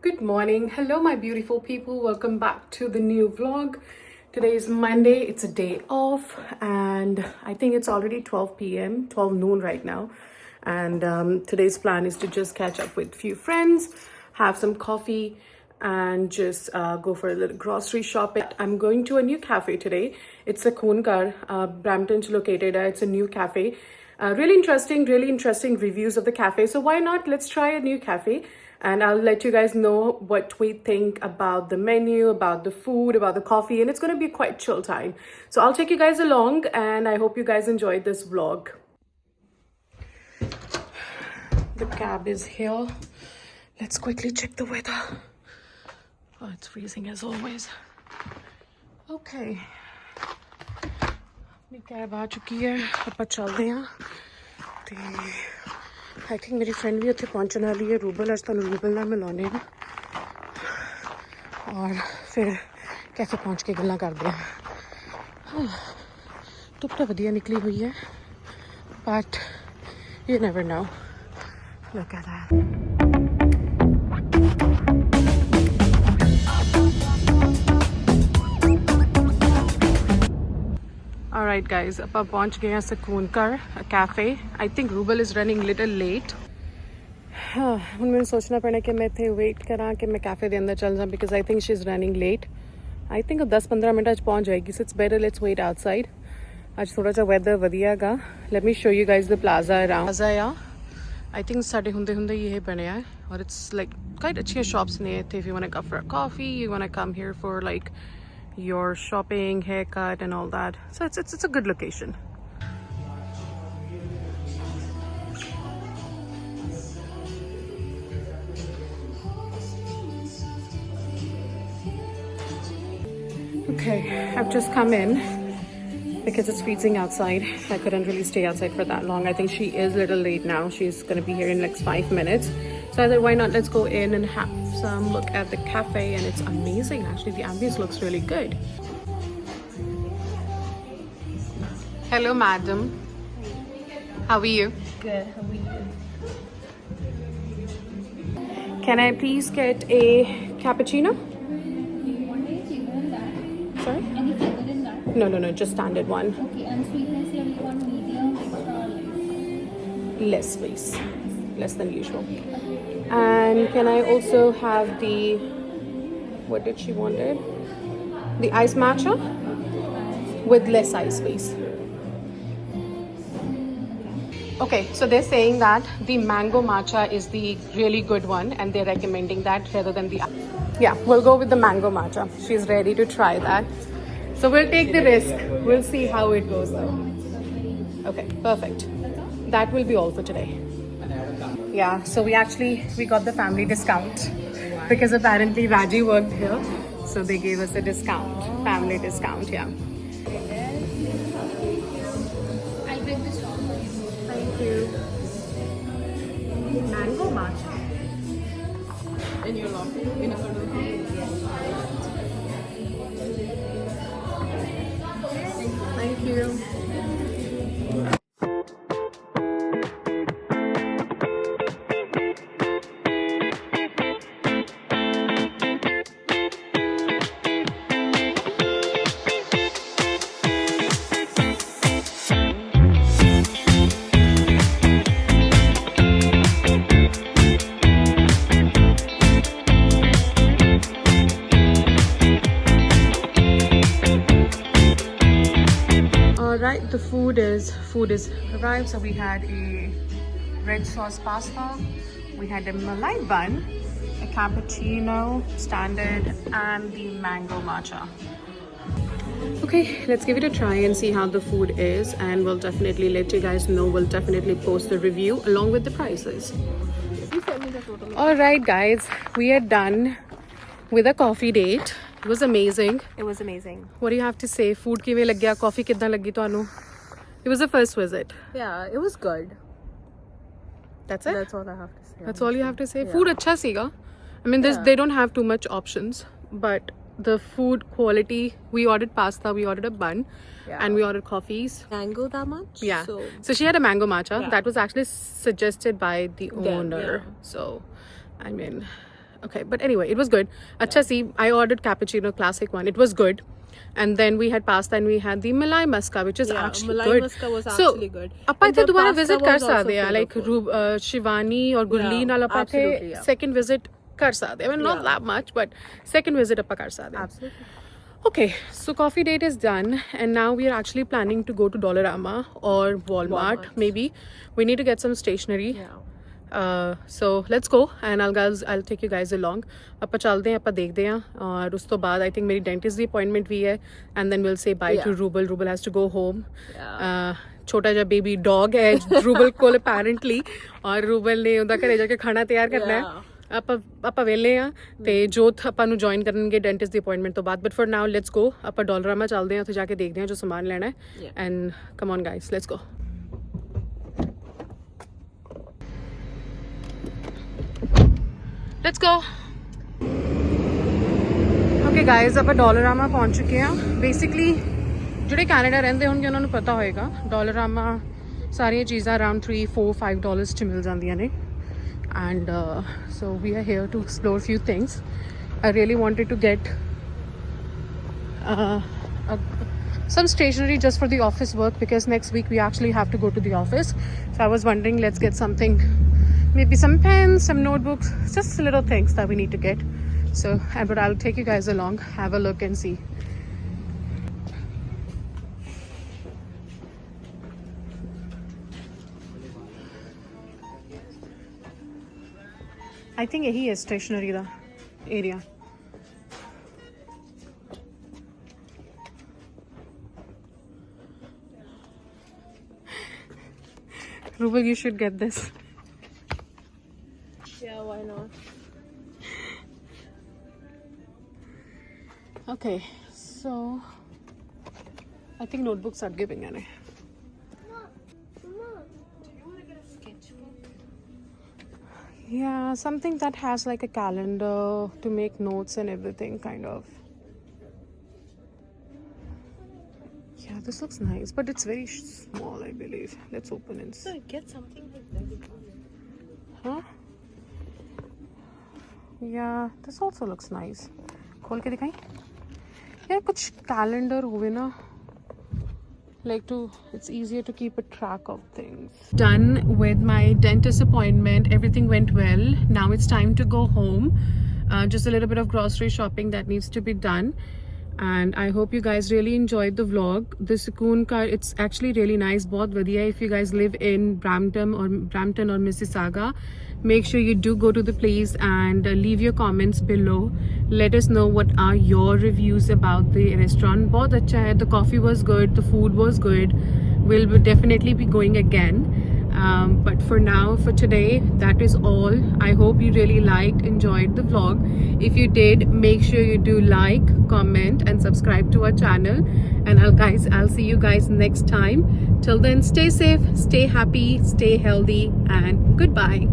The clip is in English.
Good morning. Hello, my beautiful people. Welcome back to the new vlog. Today is Monday. It's a day off, and I think it's already 12 p.m., 12 noon right now. And today's plan is to just catch up with a few friends, have some coffee, and just go for a little grocery shopping. I'm going to a new cafe today. It's a Khonkar, Brampton located. It's a new cafe. Really interesting reviews of the cafe. So why not? Let's try a new cafe. And I'll let you guys know what we think about the menu, about the food, about the coffee, and it's going to be quite chill time. So I'll take you guys along, and I hope you guys enjoyed this vlog. The cab is here. Let's quickly check the weather. Oh, it's freezing as always. Okay. अपनी cab आ चुकी है, ਆਪਾਂ ਚੱਲਦੇ ਹਾਂ ਤੇ I think मेरी friend भी उत्थे पहुंचने वाली है, रूबल। आज तुहानूं रूबल नाल मिलाने हैं और फिर कैफे पहुंच के गल्लां करदे हैं। धुप्प तो वधिया निकली हुई है, but you never know. Look at that. Alright guys, ਆਪਾਂ ਪਹੁੰਚ ਗਏ ਹਾਂ ਸਕੂਨਕਰ cafe. I think Rubal is running little late. ਹੁਣ ਮੈਨੂੰ ਸੋਚਣਾ ਪੈਣਾ ਕਿ ਮੈਂ ਇੱਥੇ ਵੇਟ ਕਰਾਂ ਕਿ ਮੈਂ कैफे ਦੇ ਅੰਦਰ ਚੱਲ ਜਾਂ, because I think she is running late. I think 10-15 ਮਿੰਟਾਂ 'ਚ ਪਹੁੰਚ ਜਾਏਗੀ। So it's better let's wait outside. ਅੱਜ ਥੋੜਾ ਜਿਹਾ ਵੈਦਰ ਵਧੀਆ ਹੈਗਾ। Let me show you guys the plaza around. Ah I think ਸਾਡੇ ਹੁੰਦੇ ਹੀ ਇਹ ਬਣਿਆ ਹੈ, ਔਰ ਇਟਸ ਲਾਈਕ ਕਾਈਟ ਅੱਛੀਆਂ ਸ਼ਾਪਸ ਨੇ ਇੱਥੇ। If you want to go for a coffee, you want to come here for like your shopping, haircut and all that. So it's a good location. Okay, I've just come in because it's freezing outside. I couldn't really stay outside for that long. I think she is a little late now. She's going to be here in like 5 minutes. So I thought, why not, let's go in and have some look at the cafe. And it's amazing, actually. The ambience looks really good. Hello, madam. How are you? Good. How are you? Can I please get a cappuccino? You want it? You want that? Sorry? Any flavor in that? No, just standard one. Okay, and sweetness level you want medium, extra, or Less, please. Less than usual. And can I also have the, what did she wanted? The iced matcha with less ice, please. Okay, so they're saying that the mango matcha is the really good one, and they're recommending that rather than the... Yeah, we'll go with the mango matcha. She's ready to try that. So we'll take the risk. We'll see how it goes though. Okay, perfect. That will be all for today. Yeah, so we got the family discount because apparently Raji worked here. So they gave us a discount, family discount, yeah. I'll bring this on. Thank you. Mango matcha. And you're laughing. You're not going to Thank you. Alright, the food is arrived. So we had a red sauce pasta, we had a malai bun, a cappuccino standard, and the mango matcha. Okay, let's give it a try and see how the food is, and we'll definitely let you guys know. We'll definitely post the review along with the prices. Alright guys, we are done with a coffee date. It was amazing. It was amazing. What do you have to say? Food kiਵੇਂ ਲੱਗਿਆ? Coffee ਕਿੱਦਾਂ ਲੱਗੀ ਤੁਹਾਨੂੰ? It was the first visit. Yeah, it was good. That's it? That's all I have to say. That's all you have to say? Food अच्छा सीगा. I mean, they don't have too much options, but the food quality, we ordered pasta, we ordered a bun, and we ordered coffees. Mango that much? Yeah. So she had a mango matcha. That was actually suggested by the owner. Yeah. So, I mean, Okay, but anyway, it was good. Acha see, I ordered cappuccino classic one. It was good. And then we had pasta and we had the Malai Muska, which is actually Malai good. Muska was So, actually good. ਆਪਾਂ And ਇੱਥੇ the ਦੁਬਾਰਾ pasta visit was ਕਰ also ਸਕਦੇ ਆ, like flavorful. Shivani or Gurleen ਨਾਲ ਆਪਾਂ absolutely, ਇੱਥੇ second visit ਕਰ ਸਕਦੇ ਆ. I mean, not that much, but second visit ਆਪਾਂ ਕਰ ਸਕਦੇ ਆ. Absolutely. Okay, so coffee date is done, and now we are actually planning to go to Dollarama or Walmart. Maybe we need to get some stationery. So let's go, and I'll take you guys along. ਆਪਾਂ ਚੱਲਦੇ ਹਾਂ, ਆਪਾਂ ਦੇਖਦੇ ਹਾਂ, ਔਰ ਉਸ ਤੋਂ ਬਾਅਦ I think ਮੇਰੀ dentist ਦੀ appointment ਵੀ ਹੈ, and then we'll say bye to Rubal. Rubal has to go home. ਛੋਟਾ ਜਿਹਾ baby dog ਹੈ Rubal ਕੋਲ apparently, ਔਰ Rubal ਨੇ ਉਹਦਾ ਘਰੇ ਜਾ ਕੇ ਖਾਣਾ ਤਿਆਰ ਕਰਨਾ ਹੈ. ਆਪਾਂ ਵੇਲੇ ਆ ਤੇ ਜੋਤ ਆਪਾਂ ਨੂੰ ਜੁਆਇਨ ਕਰਨਗੇ ਡੈਂਟਿਸਟ ਦੀ ਅਪਾਇੰਟਮੈਂਟ ਤੋਂ ਬਾਅਦ, but for now let's go. ਆਪਾਂ ਡੋਲਰਾਮਾ ਚੱਲਦੇ ਹਾਂ, ਉੱਥੇ ਜਾ ਕੇ ਦੇਖਦੇ ਹਾਂ ਜੋ ਸਮਾਨ ਲੈਣਾ ਹੈ, and come on guys, let's go. Let's go. Okay guys, ਆਪਾਂ ਡੋਲਰਾਮਾ ਪਹੁੰਚ ਚੁੱਕੇ ਹਾਂ. ਬੇਸਿਕਲੀ ਜਿਹੜੇ ਕੈਨੇਡਾ ਰਹਿੰਦੇ ਹੋਣਗੇ ਉਹਨਾਂ ਨੂੰ ਪਤਾ ਹੋਏਗਾ, ਡੋਲਰਾਮਾ ਸਾਰੀਆਂ ਚੀਜ਼ਾਂ ਅਰਾਊਂਡ $3-4-5 ਚ ਮਿਲ ਜਾਂਦੀਆਂ ਨੇ. And so we are here to explore a few things. I really wanted to get some stationery just for the office work, because next week we actually have to go to the office. So I was wondering, let's get something, maybe some pens, some notebooks, just little things that we need to get. So but I'll take you guys along, have a look and see. I think यही है stationery the area. Rubal, you should get this. Yeah, why not? Okay, so I think notebooks are giving any. Yeah, something that has like a calendar to make notes and everything, kind of. Yeah, this looks nice, but it's very small, I believe. Let's open it. So get something like that. Huh? Yeah, this also looks nice. खोल के दिखाई. Yeah, कुछ calendar होवे ना. Like it's easier to keep a track of things. Done with my dentist appointment. Everything went well. Now it's time to go home. Just a little bit of grocery shopping that needs to be done. And I hope you guys really enjoyed the vlog. The Sukoon car, it's actually really nice. बहुत बढ़िया. If you guys live in Brampton or Mississauga, make sure you do go to the place and leave your comments below. Let us know what are your reviews about the restaurant. बहुत अच्छा है. The coffee was good. The food was good. We'll definitely be going again. But for now, for today, that is all. I hope you really enjoyed the vlog. If you did, make sure you do like, comment and subscribe to our channel. And I'll see you guys next time. Till then, stay safe, stay happy, stay healthy, and goodbye.